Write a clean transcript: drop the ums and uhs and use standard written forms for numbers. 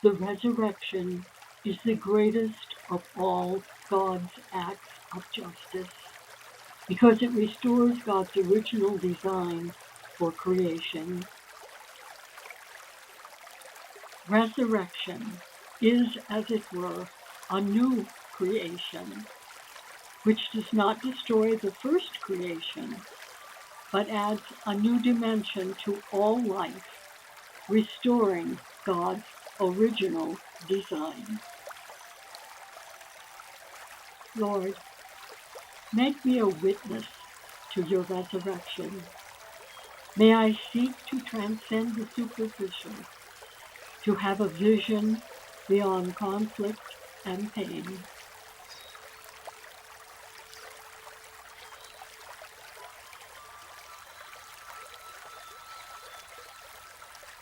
The resurrection is the greatest of all God's acts of justice because it restores God's original design for creation. Resurrection is, as it were, a new creation, which does not destroy the first creation, but adds a new dimension to all life, restoring God's original design. Lord, make me a witness to your resurrection. May I seek to transcend the superficial, to have a vision beyond conflict and pain.